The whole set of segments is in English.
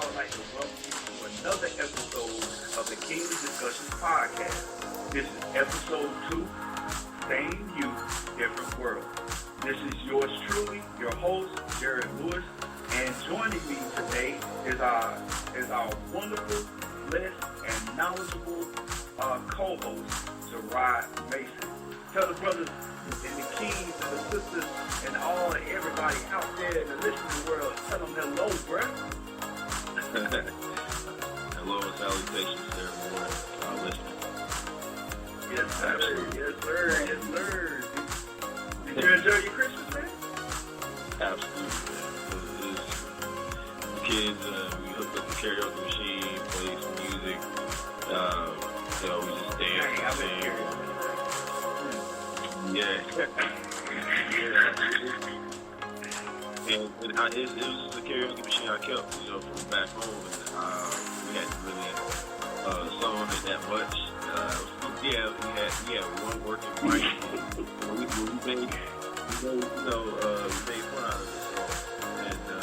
I would like to welcome you to another episode of the Kingdom Discussions Podcast. This is episode 2, Same You, Different World. This is yours truly, your host, Jared Lewis, and joining me today is our wonderful, blessed, and knowledgeable co-host, Gerard Mason. Tell the brothers and the kings and the sisters and all and everybody out there in the listening world, tell them hello, bruh. Hello and salutations to everyone listening. Yes, sir. Yes, sir. Yes, sir. Did you enjoy your Christmas, man? Absolutely, man. The kids, we hooked up the karaoke machine, played some music. We just danced and sang. Yeah. And it was just a karaoke machine I kept, from back home. And we hadn't really sung it that much. We had one working mic. We made fun out of it. And the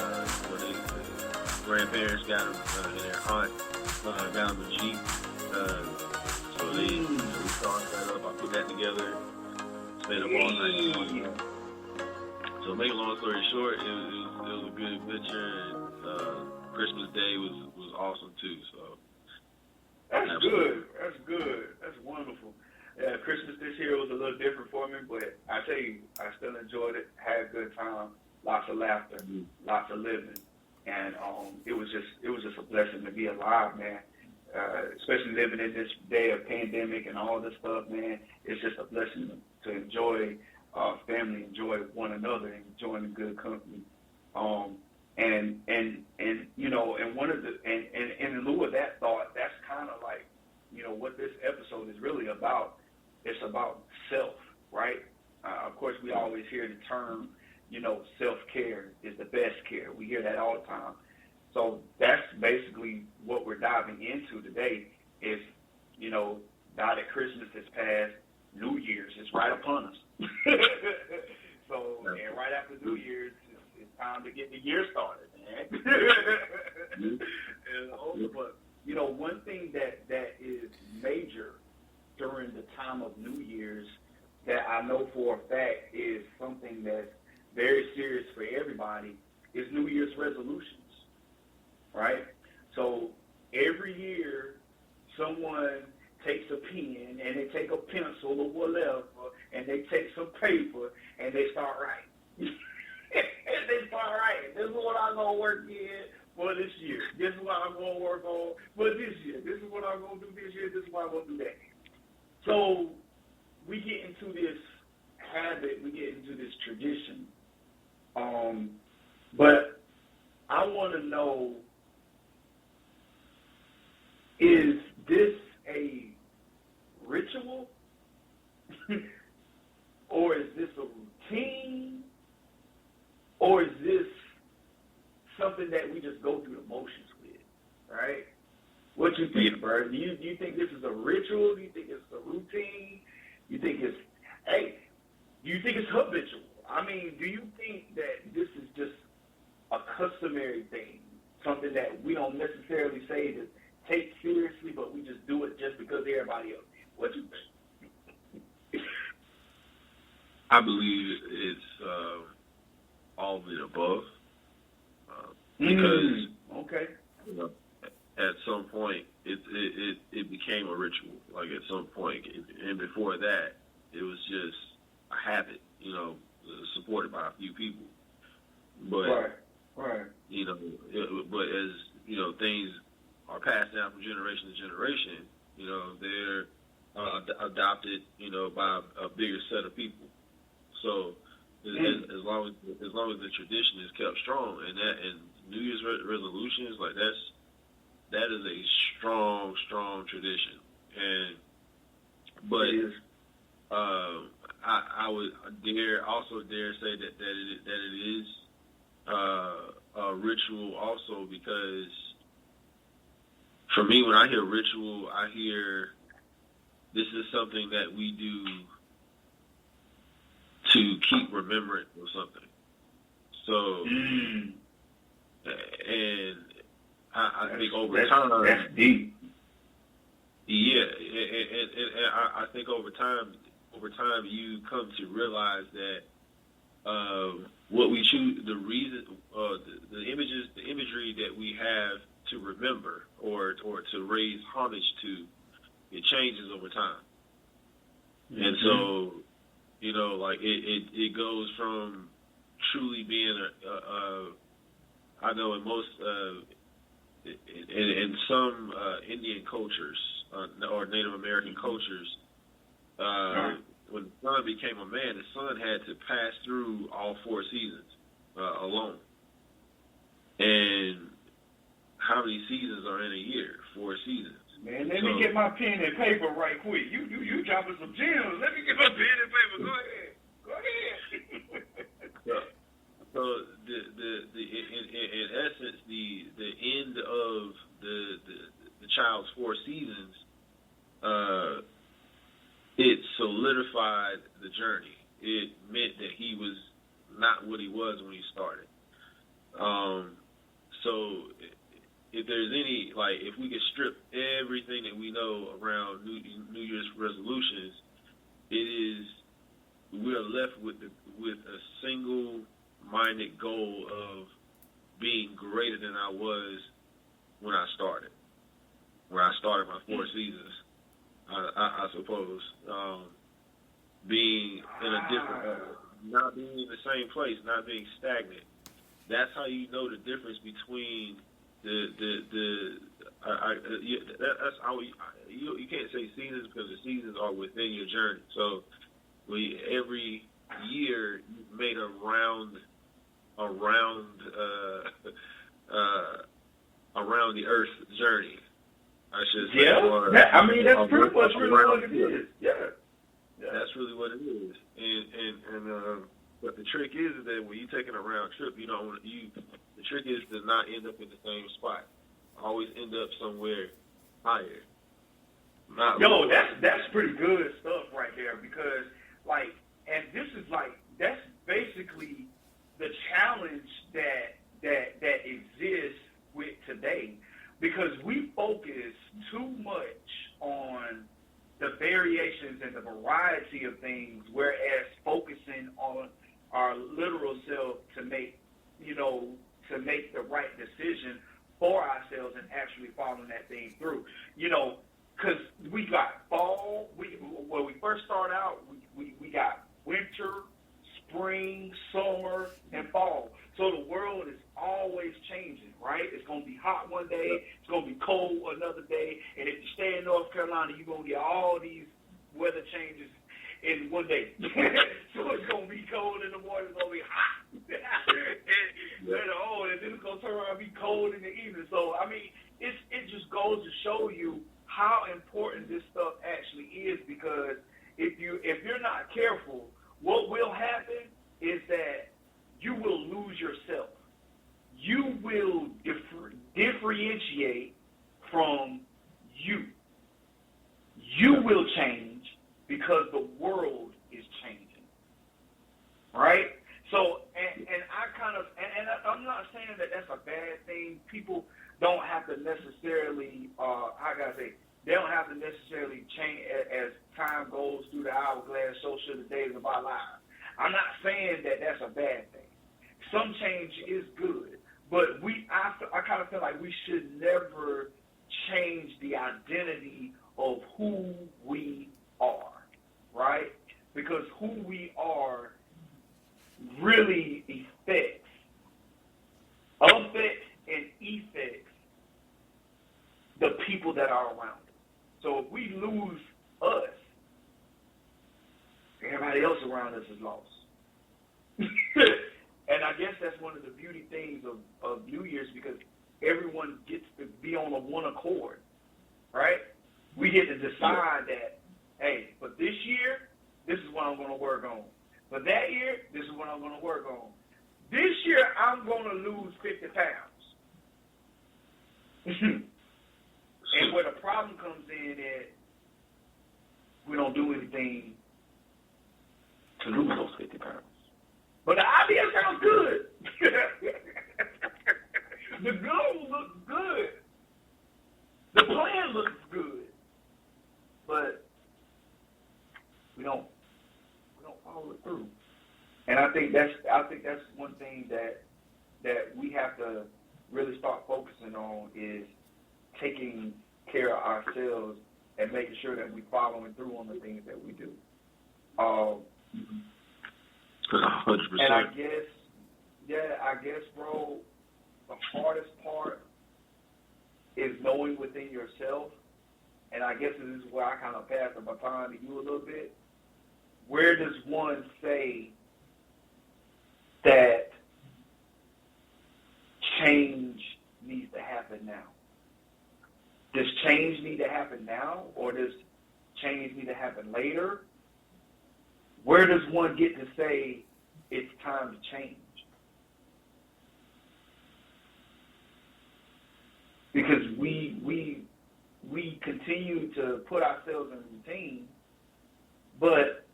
grandparents got them, and their aunt got them a Jeep. So we started that up. I put that together. Stayed up all night. So make a long story short, it was a good adventure. And Christmas Day was awesome too. So that's good. That's good. That's wonderful. Yeah, Christmas this year was a little different for me, but I tell you, I still enjoyed it. Had a good time. Lots of laughter, lots of living, and it was just a blessing to be alive, man. Especially living in this day of pandemic and all this stuff, man. It's just a blessing to enjoy family, enjoy one another, and enjoying a good company. And one of the and in lieu of that thought, that's kind of like, what this episode is really about. It's about self, right? Of course, we always hear the term, self-care is the best care. We hear that all the time. So that's basically what we're diving into today is, now that Christmas has passed, New Year's is right upon us. And right after New Year's, it's time to get the year started, man. But, one thing that is major during the time of New Year's that I know for a fact is something that's very serious for everybody is New Year's resolutions. Right? So every year, someone takes a pen and they take a pencil or whatever, and they take some paper and they start writing. This is what I'm going to work in for this year. This is what I'm going to work on for this year. This is what I'm going to do this year. This is what I'm going to do that. So we get into this habit. We get into this tradition. But I want to know, is this a ritual or is this a routine or is this something that we just go through the motions with, right? What you think, Bird? Do you think this is a ritual? Do you think it's a routine? Do you think it's habitual? I mean, do you think that this is just a customary thing, something that we don't necessarily say to take seriously, but we just do it just because everybody else did? What you think? I believe it's all of the above. Because at some point it became a ritual. Like at some point, and before that, it was just a habit. Supported by a few people. But right. But as things are passed down from generation to generation. They're adopted, by a bigger set of people. So as long as the tradition is kept strong, and New Year's resolutions, like that is a strong tradition. I would dare say that it is a ritual also, because for me, when I hear ritual, I hear this is something that we do to keep remembrance of something. So, and I think over time, that's deep. Yeah, and I think over time you come to realize that what we choose, the reason, the imagery that we have to remember or to raise homage to, it changes over time. Mm-hmm. And so, like it goes from truly being I know in most in some Indian cultures or Native American cultures, when the son became a man, the son had to pass through all 4 seasons alone. And how many seasons are in a year? 4 seasons. Man, let me get my pen and paper right quick. You dropping some gems. Let me get my pen and paper. Go ahead. So in essence, the end of the child's 4 seasons, it solidified the journey. It meant that he was not what he was when he started. So if there's any, like, if we could strip everything that we know around New Year's resolutions, we're left with a single-minded goal of being greater than I was when I started. Where I started my 4 seasons, I suppose. Being in a different, not being in the same place, not being stagnant. That's how you know the difference between that's how you can't say seasons because the seasons are within your journey. So every year you've made a round around the Earth's journey, I should say. Yeah, I mean that's pretty much really what it is. Yeah, that's really what it is. And but the trick is that when you're taking a round trip, the trick is to not end up in the same spot. Always end up somewhere higher. Yo, that's pretty good stuff right there because, like, and this is like, that's basically the challenge that exists with today because we focus too much on the variations and the variety of things, whereas focusing on our literal self to make the right decision for ourselves and actually following that thing through. Because we got fall. When we first start out, we got winter, spring, summer, and fall. So the world is always changing, right? It's going to be hot one day. It's going to be cold another day. And if you stay in North Carolina, you're going to get all these weather changes in one day. So it's going to be cold in the morning. It's going to be hot. and then it's going to turn around and be cold in the evening. So, I mean, it just goes to show you how important this stuff actually is because if you're not careful, what will happen is that you will lose yourself. You will differentiate from you. You will change because the world is changing, right? So, and I'm not saying that that's a bad thing. People don't have to necessarily, they don't have to necessarily change as time goes through the hourglass, so should the days of our lives. I'm not saying that that's a bad thing. Some change is good, but I kind of feel like we should never change the identity of who we are, right? Because who we are really affects the people that are around us. So if we lose us, everybody else around us is lost. And I guess that's one of the beauty things of New Year's because everyone gets to be on one accord, right? We get to decide that, hey, for this year, this is what I'm going to work on. For that year, this is what I'm going to work on. This year, I'm going to lose 50 pounds. And where the problem comes in is we don't do anything to lose those 50 pounds. But the idea sounds good. The goal looks good. And I think that's one thing that we have to really start focusing on is taking care of ourselves and making sure that we're following through on the things that we do. 100%. And I guess, bro, the hardest part is knowing within yourself, and I guess this is where I kind of pass the baton to you a little bit. Where does one say that change needs to happen now? Does change need to happen now, or does change need to happen later? Where does one get to say it's time to change? Because we continue to put ourselves in routine, but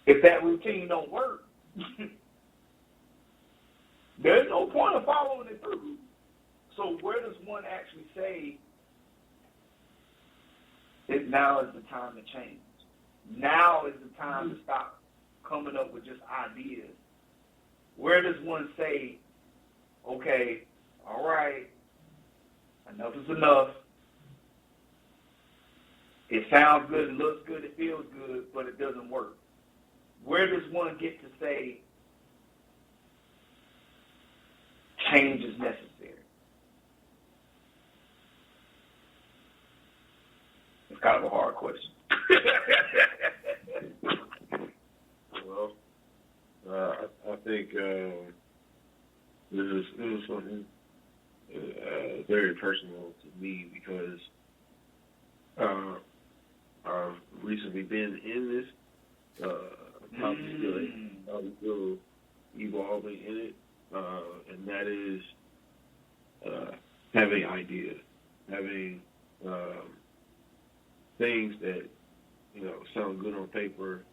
if that routine don't work, there's no point of following it through. So where does one actually say that now is the time to change? Now is the time to stop coming up with just ideas. Where does one say, okay, all right, enough is enough. It sounds good, it looks good, it feels good, but it doesn't work. Where does one get to say change is necessary? It's kind of a hard question. Well, I think this is something very personal to me because I've recently been in this probably still evolving in it, and that is having ideas, having things that sound good on paper,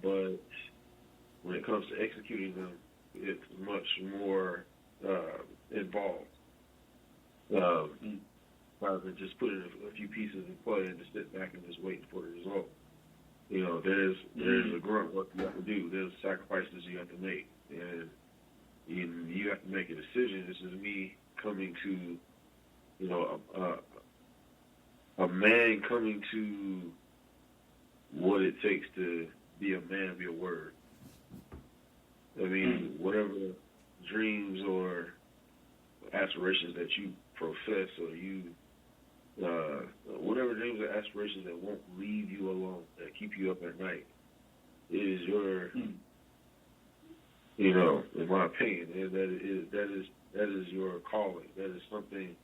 but when it comes to executing them, it's much more involved. Rather than just putting a few pieces in play and just sit back and just waiting for the result. There's a grunt work you have to do. There's sacrifices you have to make, and you have to make a decision. This is me coming to, a man coming to what it takes to be a man of your word. I mean, whatever dreams or aspirations that you profess or you, whatever dreams or aspirations that won't leave you alone, that keep you up at night, is your, in my opinion, that is your calling. That is something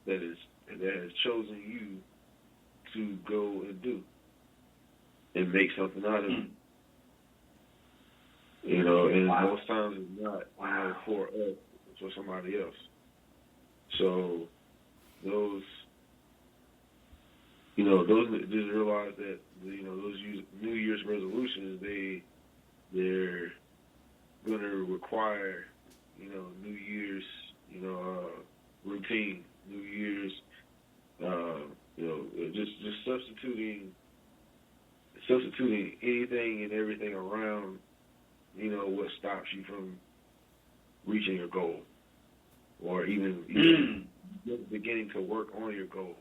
that has chosen you to go and do and make something out of it. And most times it's not for us, it's for somebody else. So those just realize that those New Year's resolutions, they're going to require New Year's routine, New Year's just substituting anything and everything around what stops you from reaching your goal, or even beginning to work on your goal.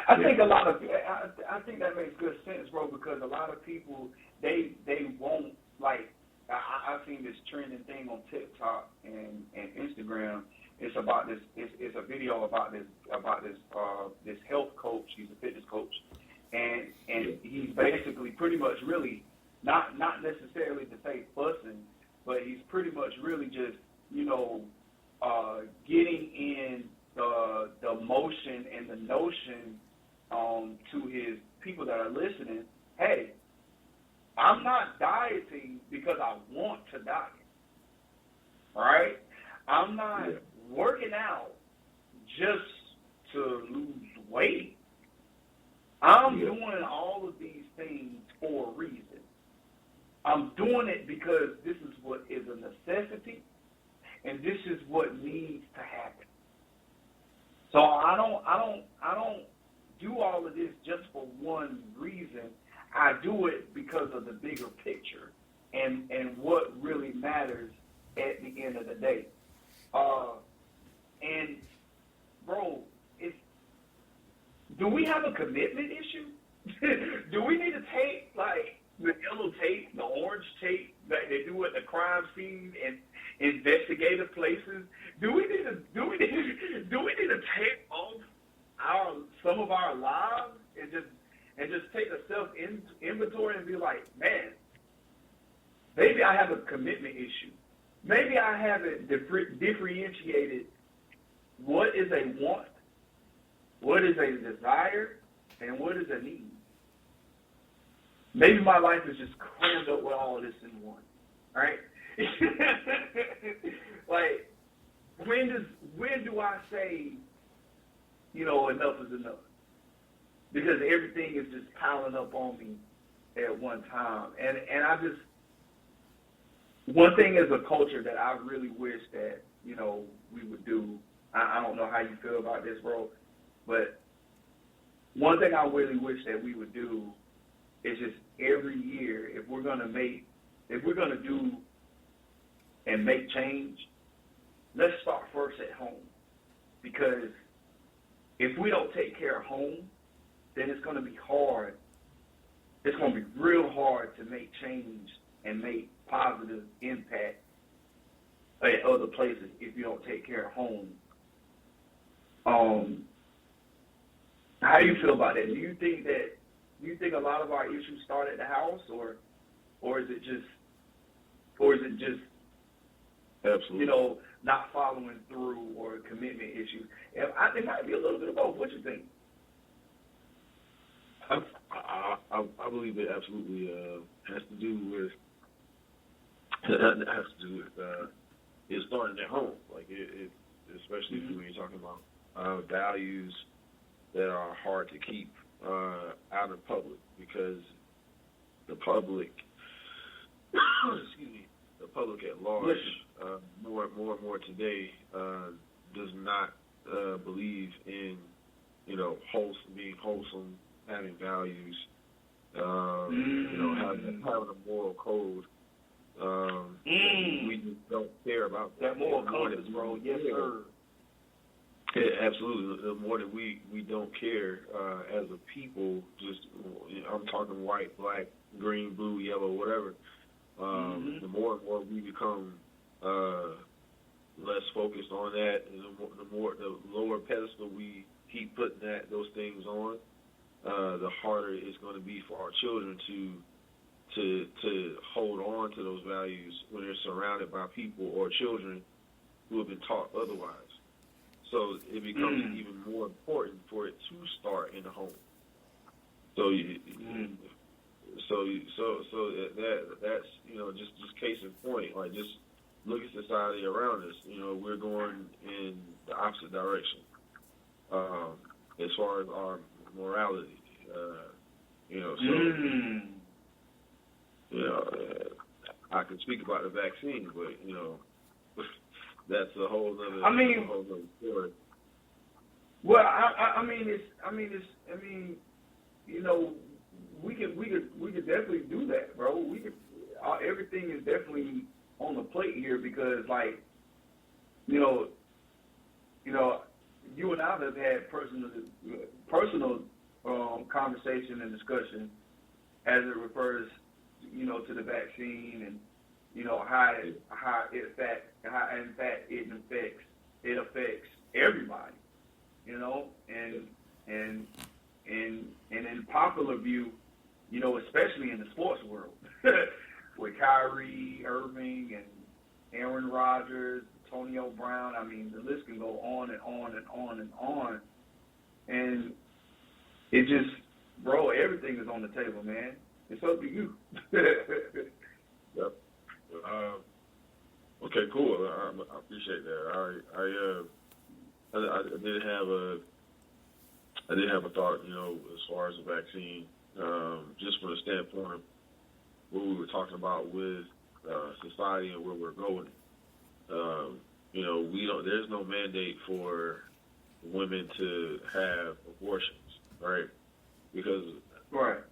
I think I think that makes good sense, bro, because a lot of people they won't like. I've seen this trending thing on TikTok and Instagram. It's about this. It's a video about this health coach. He's a fitness coach, and he's basically pretty much really not necessarily to say fussing, but he's pretty much really just getting in the motion and the notion to his people that are listening. Hey, I'm not dieting because I want to diet. All right? I'm not working out just to lose weight. I'm doing all of these things for a reason. I'm doing it because this is what is a necessity, and this is what needs to happen. So I don't do all of this just for one reason. I do it because of the bigger picture and what really matters at the end of the day. And bro, do we have a commitment issue? Do we need to take like the yellow tape, the orange tape that they do at the crime scene and investigative places? Do we need to take off some of our lives and just take a self inventory and be like, man, maybe I have a commitment issue. Maybe I haven't differentiated what is a want, what is a desire, and what is a need. Maybe my life is just crammed up with all this in one, right? Like, when do I say, enough is enough? Because everything is just piling up on me at one time. And I just, one thing as a culture that I really wish that, we would do, I don't know how you feel about this, bro, but one thing I really wish that we would do is just every year, if we're gonna do and make change, let's start first at home. Because if we don't take care of home, then it's gonna be hard. It's gonna be real hard to make change and make positive impact at other places if you don't take care of home. How do you feel about that? Do you think a lot of our issues start at the house, or is it just absolutely, not following through or commitment issues? It might be a little bit of both. What you think? I believe it absolutely has to do with it starting at home. Like it especially when you're talking about values that are hard to keep out of public, because the public, the public at large, more and more today does not believe in being wholesome, having values, having a moral code. We just don't care about that moral compass, bro. Yes, sir. Yeah, absolutely. The more that we don't care as a people, I'm talking white, black, green, blue, yellow, whatever. The more and more we become less focused on that, and the lower pedestal we keep putting those things on, the harder it's going to be for our children to hold on to those values when they're surrounded by people or children who have been taught otherwise. So it becomes even more important for it to start in the home. So that's just case in point. Like, just look at society around us. We're going in the opposite direction as far as our morality. I can speak about the vaccine, but that's a whole other story. Well, we could definitely do that, bro. Everything is definitely on the plate here because, like, you and I have had personal conversation and discussion as it refers, to the vaccine and how it affects everybody, and in popular view, especially in the sports world, with Kyrie Irving and Aaron Rodgers, Antonio Brown. I mean, the list can go on and on and on and on, and it just, bro, everything is on the table, man. It's up to you. Yep. Okay, cool. I appreciate that. I did have a thought, as far as the vaccine, just from the standpoint of what we were talking about with society and where we're going. There's no mandate for women to have abortions. right? Because right.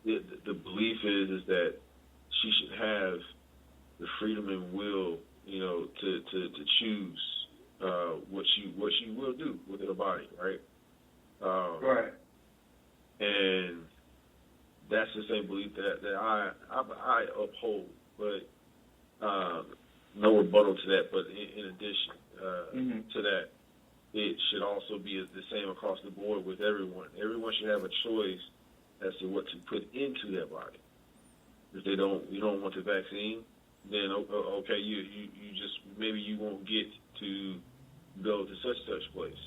the belief is that she should have the freedom and will, you know, to choose what she will do with her body, right? Right. And that's the same belief that I uphold, but no rebuttal to that. But in addition to that, it should also be the same across the board with everyone. Everyone should have a choice as to what to put into their body. If you don't want the vaccine, then okay, you just maybe you won't get to go to such place,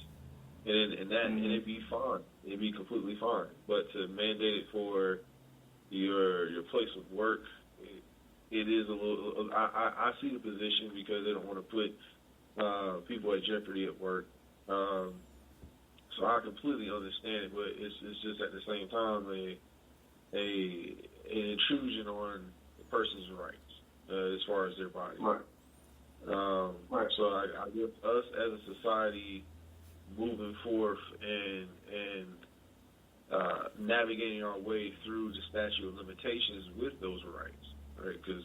and it'd be fine. It'd be completely fine. But to mandate it for your place of work, it is a little. I see the position because they don't want to put people at jeopardy at work. So I completely understand it, but it's just at the same time an intrusion on the person's rights as far as their body. Right. Right. So I guess us as a society moving forth and navigating our way through the statute of limitations with those rights, right? Because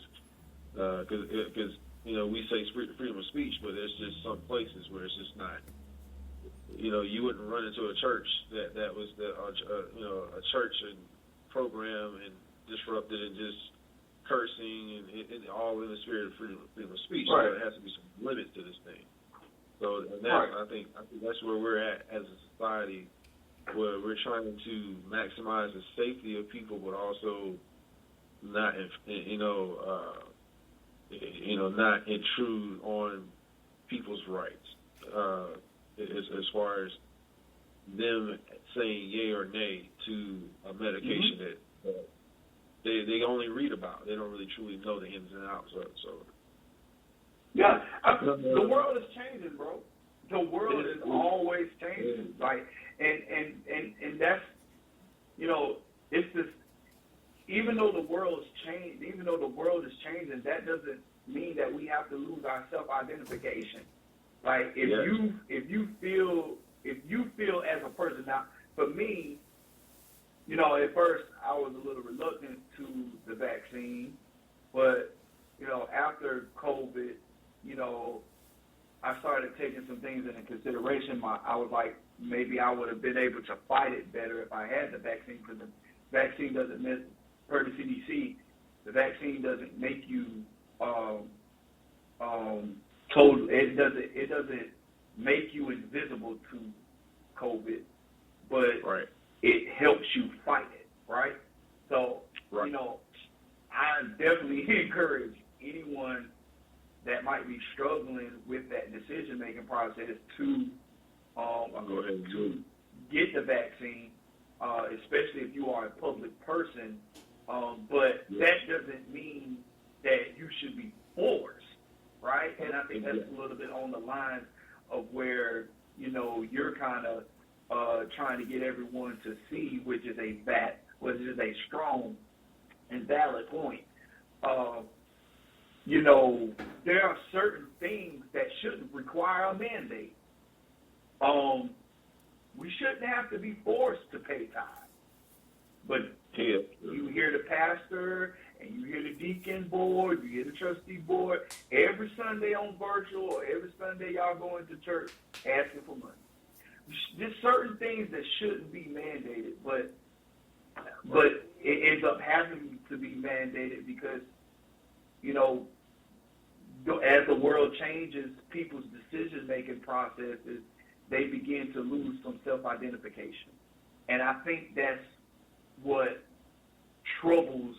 you know, we say freedom of speech, but there's just some places where it's just not. You know, you wouldn't run into a church that was a church and program and disrupted and just cursing and all in the spirit of freedom of speech. Right. So there has to be some limit to this thing. So I think that's where we're at as a society, where we're trying to maximize the safety of people, but also not not intrude on people's rights. As far as them saying yay or nay to a medication that they only read about. They don't really truly know the ins and outs of it. So. Yeah, the world is changing, bro. The world is always changing. Like, and that's, you know, it's this. Even though the world is changing, that doesn't mean that we have to lose our self-identification. Like, if you feel as a person. Now, for me, you know, at first I was a little reluctant to the vaccine, but you know, after COVID, you know, I started taking some things into consideration. I was like, maybe I would have been able to fight it better if I had the vaccine, because the vaccine doesn't, per the CDC, the vaccine doesn't make you it doesn't make you invisible to COVID, but it helps you fight it, right? So, you know, I definitely encourage anyone that might be struggling with that decision-making process to get the vaccine, especially if you are a public person. But that doesn't mean that you should be forced, right? And I think that's a little bit on the line of where, you know, you're kind of trying to get everyone to see, which is a strong and valid point. You know, there are certain things that shouldn't require a mandate. We shouldn't have to be forced to pay tithe. But you hear the pastor and you hear the deacon board, you hear the trustee board, every Sunday on virtual or every Sunday y'all going to church asking for money. There's certain things that shouldn't be mandated, but it ends up having to be mandated because, you know, as the world changes, people's decision-making processes, they begin to lose some self-identification. And I think that's what troubles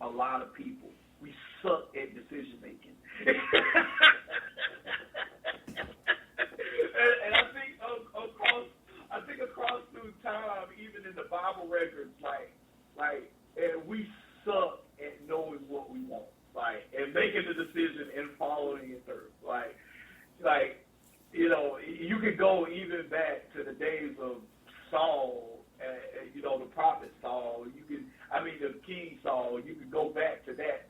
a lot of people. We suck at decision-making. And I think across through time, even in the Bible records, and we suck at knowing what we want, and making the decision and following it through. You know, you could go even back to the days of Saul, you know, the prophet Saul. The king Saul. You could go back to that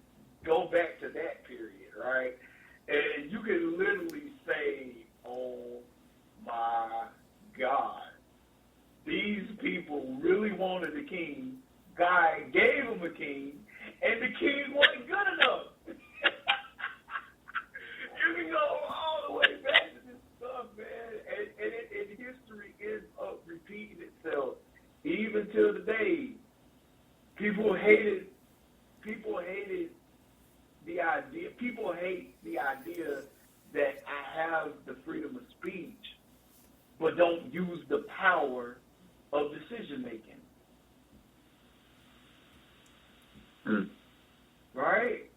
period, right? And you could literally say, "Oh my God, these people king, and the king wasn't good enough. You can go all the way back to this stuff, man, and history is repeating itself even till today. People hated the idea. People hate the idea that I have the freedom of speech, but don't use the power of decision making. Right?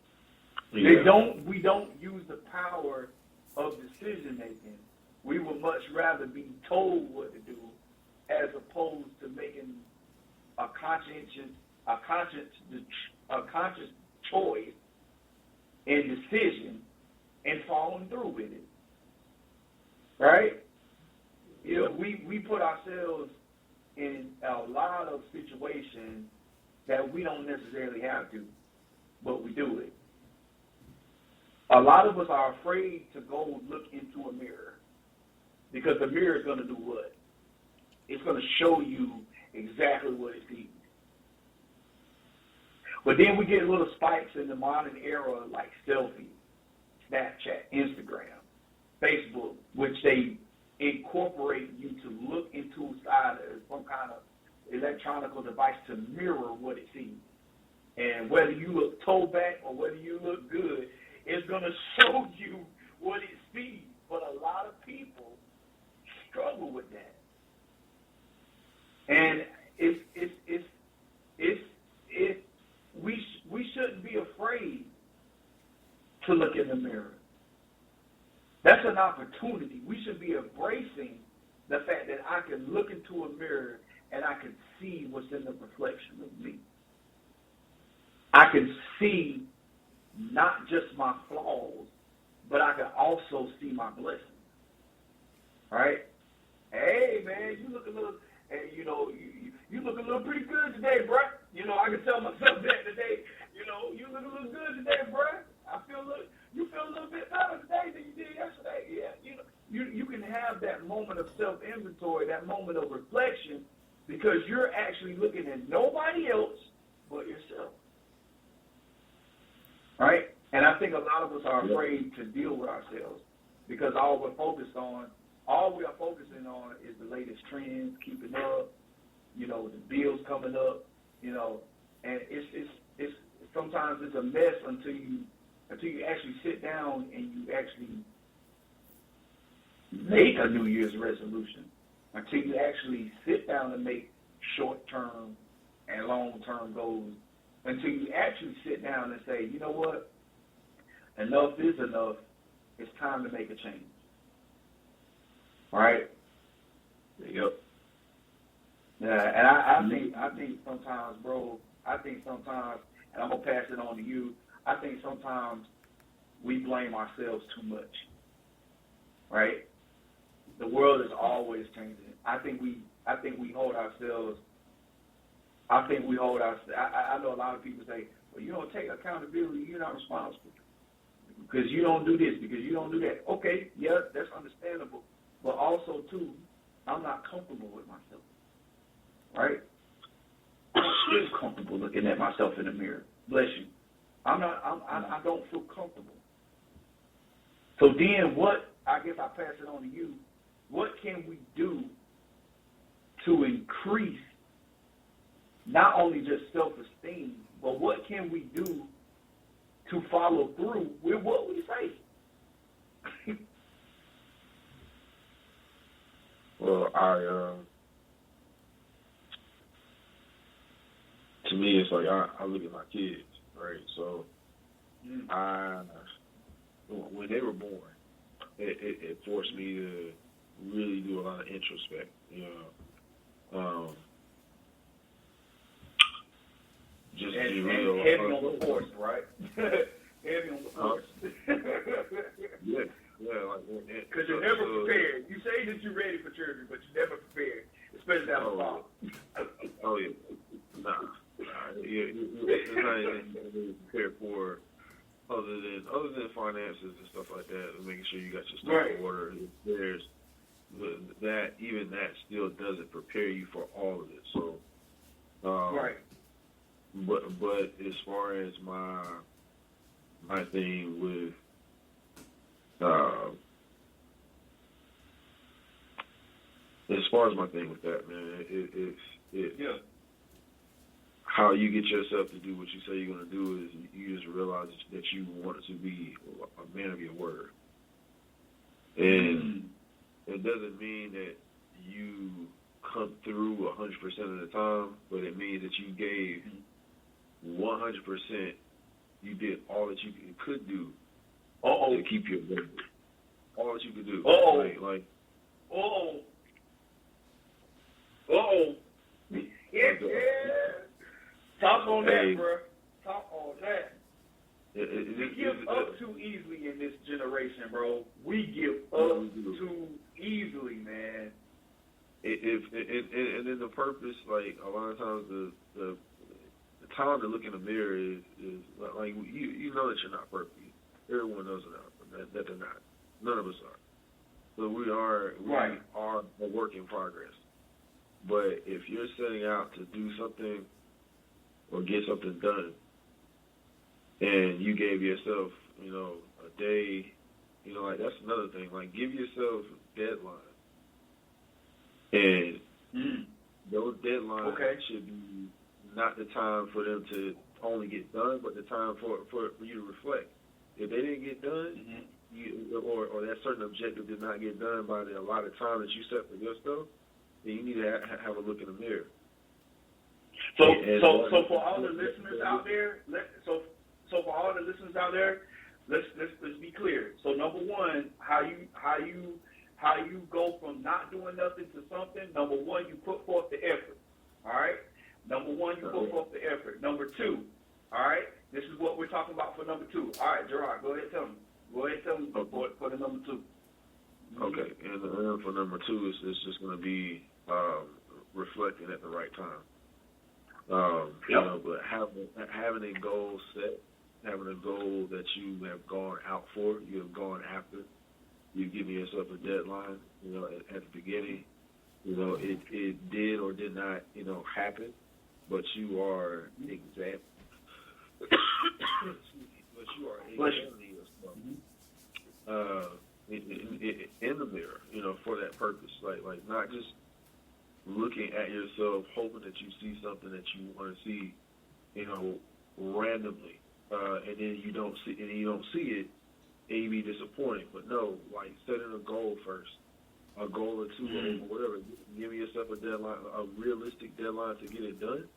Yeah. We don't use the power of decision making. We would much rather be told what to do as opposed to making a conscious choice and decision and following through with it. Right? You know, we put ourselves in a lot of situations that we don't necessarily have to, but we do it. A lot of us are afraid to go look into a mirror because the mirror is going to do what? It's going to show you exactly what it sees. But then we get little spikes in the modern era like selfies, Snapchat, Instagram, Facebook, which they incorporate you to look into some kind of electronic device to mirror what it sees. And whether you look toe back or whether you look good, it's going to show you what it sees. But a lot of people struggle with that. And we shouldn't be afraid to look in the mirror. That's an opportunity. We should be embracing the fact that I can look into a mirror and I can see what's in the reflection of me. I can see not just my flaws, but I can also see my blessings. Right? Hey, man, you look a little, you look a little pretty good today, bruh. You know, I can tell myself that today. You know, you look a little good today, bruh. You feel a little bit better today than you did yesterday. Yeah, you can have that moment of self-inventory, that moment of reflection, because you're actually looking at nobody else but yourself. Right? And I think a lot of us are afraid to deal with ourselves because all we are focusing on is the latest trends, keeping up, the bills coming up, and it's sometimes it's a mess until you actually sit down and you actually make a New Year's resolution, until you actually sit down and make short-term and long-term goals, until you actually sit down and say, you know what, enough is enough, it's time to make a change. Right? Yep. Yeah, and I think sometimes, bro, and I'm going to pass it on to you, I think sometimes we blame ourselves too much. Right? The world is always changing. I know a lot of people say, well, you don't take accountability, you're not responsible. Because you don't do this, because you don't do that. Okay, yeah, that's understandable. But also, too, I'm not comfortable with myself. Right? I'm still comfortable looking at myself in the mirror. Bless you. I don't feel comfortable. So then I guess I pass it on to you, what can we do to increase not only just self-esteem, but what can we do to follow through with what we say? Well, to me, it's like I look at my kids, right? So, when they were born, it forced me to really do a lot of introspect, just and, be real. And heavy on the force, right? Heavy on the force. Yeah, like because you're never prepared. You say that you're ready for children, but you're never prepared, especially as a father. Oh yeah, nah. It's not anything you're prepared for, other than finances and stuff like that, and making sure you got your stuff in order. There's that still doesn't prepare you for all of it. So, right. but as far as my thing with as far as my thing with that, man, it's Yeah. how you get yourself to do what you say you're going to do is you just realize that you want to be a man of your word. And it doesn't mean that you come through 100% of the time, but it means that you gave 100%. You did all that you could do to keep your word. All that you could do. Yeah. Talk on that, bro. Talk on that. We give up too easily in this generation, bro. We give up too easily, man. And then the purpose, like a lot of times, the time to look in the mirror is like you know that you're not perfect. Everyone knows that they're not. None of us are. So we are a work in progress. But if you're setting out to do something or get something done, and you gave yourself, a day, like that's another thing. Like give yourself deadlines, and those deadlines should be not the time for them to only get done, but the time for you to reflect. If they didn't get done, or that certain objective did not get done by the allotted time that you set for yourself, then you need to have a look in the mirror. So for all the listeners out there, let's be clear. So number one, how you go from not doing nothing to something. Number one, you put forth the effort. All right. Number one, you put forth the effort. Number two, all right. This is what we're talking about for number two. All right, Gerard, go ahead, tell me. Go ahead, tell me for the number two. Okay, and for number two, it's just going to be reflecting at the right time. But having a goal set, having a goal that you have gone out for, you have gone after, you've given yourself a deadline, at the beginning. It did or did not, happen, but you are examining yourself in the mirror, for that purpose. Like not just looking at yourself, hoping that you see something that you want to see, randomly, and then you don't see it, and you be disappointed. But no, like setting a goal first, a goal or two, or whatever. Giving yourself a deadline, a realistic deadline to get it done,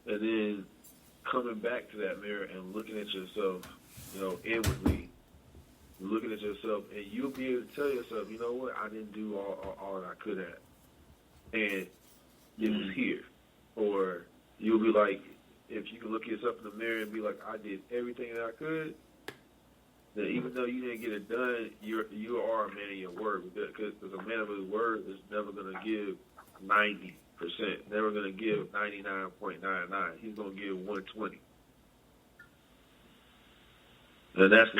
and then coming back to that mirror and looking at yourself, inwardly, looking at yourself, and you'll be able to tell yourself, you know what, I didn't do all that I could have, and it was here. Or you'll be like, if you can look yourself in the mirror and be like, I did everything that I could, then even though you didn't get it done, you are a man of your word, because a man of his word is never going to give 90%, never going to give 99.99. He's going to give 120. And that's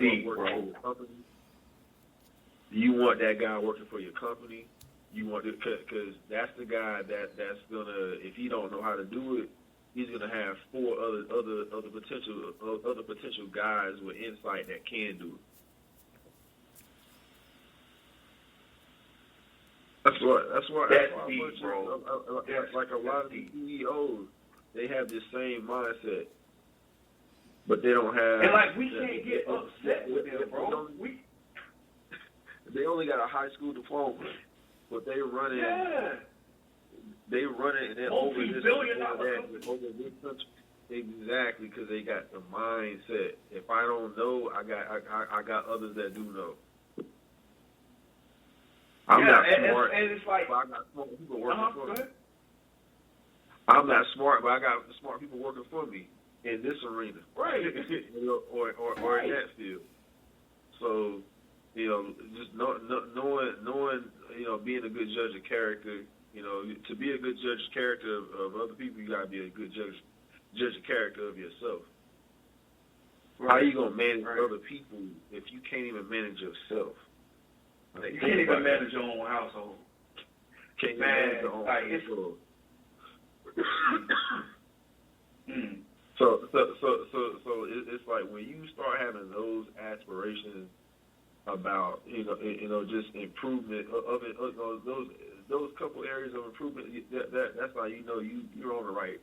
deep, bro. You want that guy working for your company. You want it because that's the guy that's gonna. If he don't know how to do it, he's gonna have four other potential guys with insight that can do it. That's why deep, bro. Like a lot of the CEOs, they have this same mindset, but they don't have. And like we can't get upset with them, bro. They only got a high school diploma, but they run it. Yeah. They run it and then over this country. Exactly, because they got the mindset. If I don't know, I got others that do know. I'm not smart, and it's like, but I got smart people working for me. I'm not smart, but I got smart people working for me in this arena, right? or in that field. So, just knowing, being a good judge of character. To be a good judge of character of other people, you gotta be a good judge of character of yourself. Right. How you gonna manage other people if you can't even manage yourself? You can't even manage your own household. Can't manage your own household. So it's like when you start having those aspirations about just improvement of it, those couple areas of improvement, that's how you know you're on the right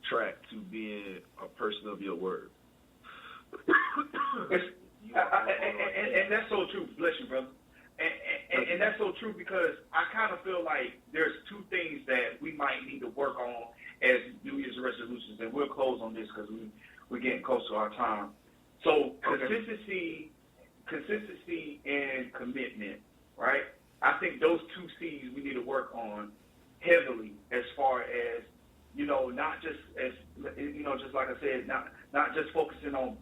track to being a person of your word. And that's so true. Bless you, brother. And that's so true because I kind of feel like there's two things that we might need to work on as New Year's resolutions, and we'll close on this because we're getting close to our time. So consistency and commitment, right? I think those two C's we need to work on heavily as far as, not just as, just like I said, not just focusing on,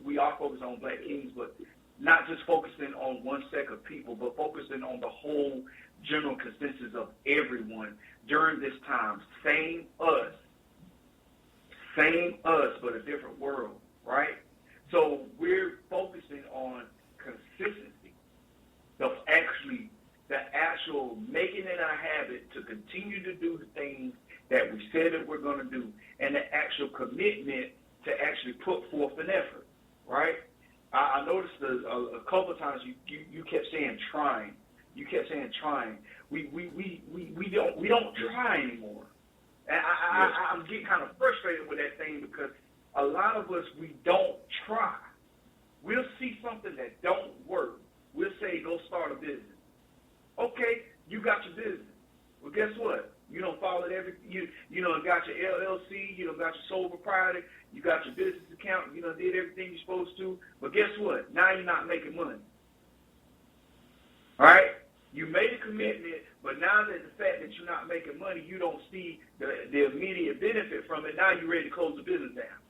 we are focused on Black Kings, but not just focusing on one set of people, but focusing on the whole general consensus of everyone during this time. Same us, but a different world, right? So we're focusing on consistency, the actual making it a habit to continue to do the things that we said that we're going to do, and the actual commitment to actually put forth an effort, right? I noticed a couple of times you kept saying trying. You kept saying trying. We don't try anymore. And I'm getting kind of frustrated with that thing because a lot of us, we don't try. We'll see something that don't work. We'll say, go start a business. Okay, you got your business. Well, guess what? You don't follow you got your LLC, you got your sole proprietor, you got your business account, you did everything you're supposed to. But guess what? Now you're not making money. All right? You made a commitment, but now that the fact that you're not making money, you don't see the immediate benefit from it. Now you're ready to close the business down.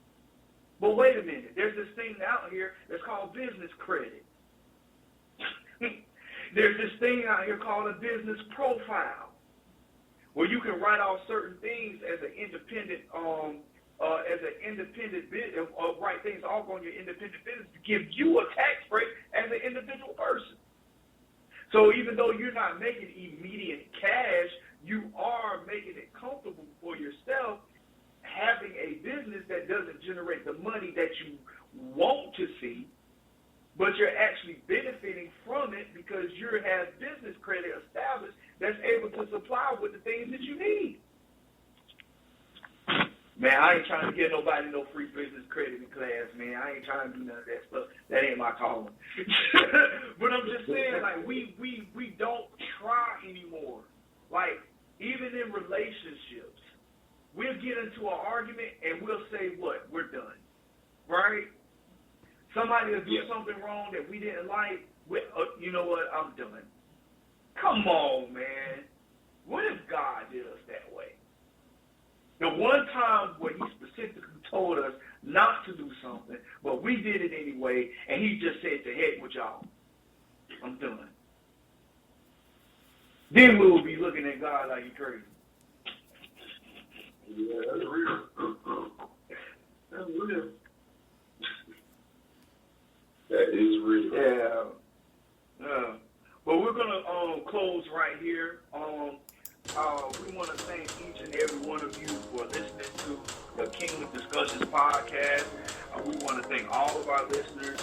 But wait a minute. There's this thing out here that's called business credit. There's this thing out here called a business profile, where you can write off certain things as an independent business, write things off on your independent business to give you a tax break as an individual person. So even though you're not making immediate cash, you are making it comfortable for yourself, having a business that doesn't generate the money that you want to see, but you're actually benefiting from it because you have business credit established that's able to supply with the things that you need. Man, I ain't trying to get nobody no free business credit in class, man. I ain't trying to do none of that stuff. That ain't my calling. But I'm just saying, like, we don't try anymore. Like, even in relationships, we'll get into an argument and we'll say, what? We're done. Right? Somebody will do something wrong that we didn't like. You know what? I'm done. Come on, man. What if God did us that way? The one time where he specifically told us not to do something, but we did it anyway, and he just said, to heck with y'all. I'm done. Then we will be looking at God like he's crazy. Yeah, that's real. That's real. That is real. Yeah. But we're going to close right here. We want to thank each and every one of you for listening to the Kingdom Discussions podcast. We want to thank all of our listeners.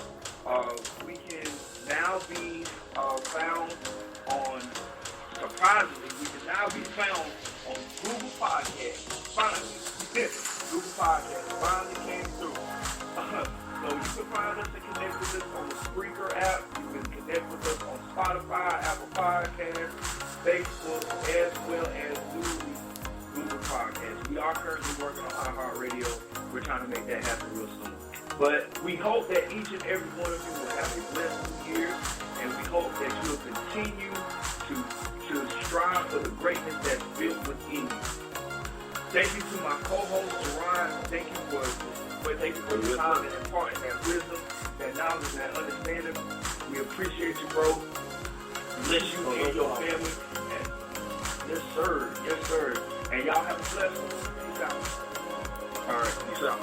We can now be found on, surprisingly, we can now be found on Google Podcasts. Finally, Google Podcasts finally came through. So you can find us and connect with us on the Spreaker app. You can connect with us on Spotify, Apple Podcasts, Facebook, as well as Google Podcasts. We are currently working on iHeartRadio. We're trying to make that happen real soon. But we hope that each and every one of you will have a blessed year, and we hope that you'll continue to strive for the greatness that's built within you. Thank you to my co-host, Jerron. Thank you for your time and imparting that wisdom, that knowledge, and that understanding. We appreciate you, bro. Bless you and your family. And yes, sir. Yes, sir. And y'all have a blessed one. Peace out. All right. Peace out.